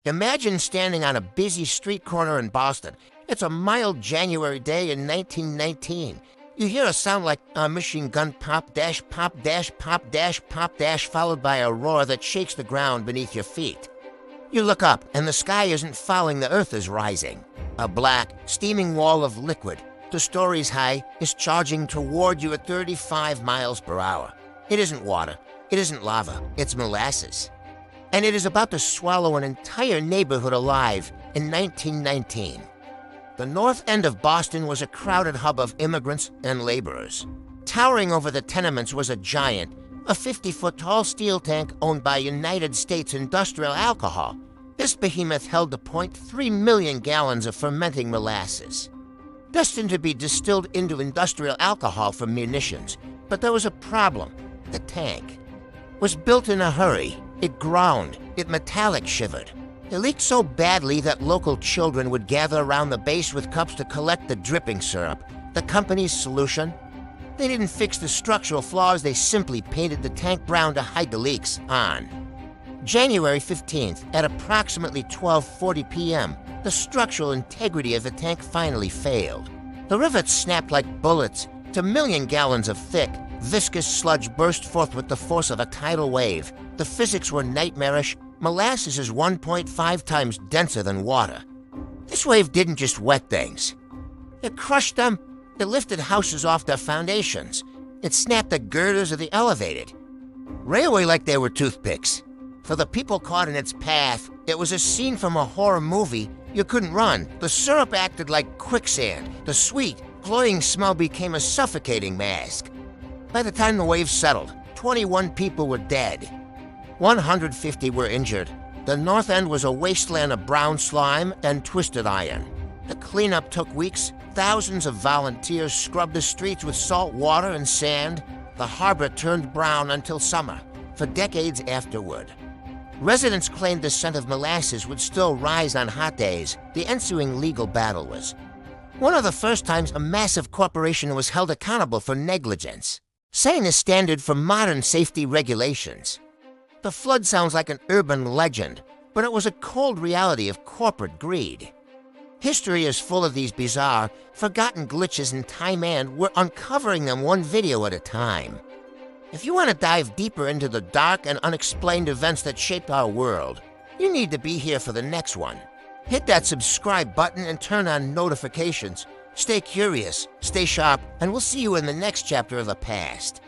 Imagine standing on a busy street corner in Boston. It's a mild January day in 1919. You hear a sound like a machine gun pop dash pop dash pop dash pop dash, followed by a roar that shakes the ground beneath your feet. You look up, and the sky isn't falling, the earth is rising. A black, steaming wall of liquid, 2 stories high, is charging toward you at 35 miles per hour. It isn't water, it isn't lava, it's molasses. And it is about to swallow an entire neighborhood alive in 1919. The north end of Boston was a crowded hub of immigrants and laborers. Towering over the tenements was a giant, a 50-foot-tall steel tank owned by United States Industrial Alcohol. This behemoth held 0.3 million gallons of fermenting molasses, destined to be distilled into industrial alcohol for munitions. But there was a problem. The tank was built in a hurry. It ground, it metallic shivered. It leaked so badly that local children would gather around the base with cups to collect the dripping syrup. The company's solution? They didn't fix the structural flaws, they simply painted the tank brown to hide the leaks. On January 15th, at approximately 12:40 p.m., the structural integrity of the tank finally failed. The rivets snapped like bullets. A million gallons of thick, viscous sludge burst forth with the force of a tidal wave. The physics were nightmarish. Molasses is 1.5 times denser than water. This wave didn't just wet things. It crushed them. It lifted houses off their foundations. It snapped the girders of the elevated railway like they were toothpicks. For the people caught in its path, it was a scene from a horror movie. You couldn't run. The syrup acted like quicksand. The sweet, cloying smell became a suffocating mask. By the time the wave settled, 21 people were dead. 150 were injured. The north end was a wasteland of brown slime and twisted iron. The cleanup took weeks. Thousands of volunteers scrubbed the streets with salt water and sand. The harbor turned brown until summer, for decades afterward. Residents claimed the scent of molasses would still rise on hot days. The ensuing legal battle was one of the first times a massive corporation was held accountable for negligence, setting the standard for modern safety regulations. The flood sounds like an urban legend, but it was a cold reality of corporate greed. History is full of these bizarre, forgotten glitches in time, and we're uncovering them one video at a time. If you want to dive deeper into the dark and unexplained events that shaped our world, you need to be here for the next one. Hit that subscribe button and turn on notifications. Stay curious, stay sharp, and we'll see you in the next chapter of the past.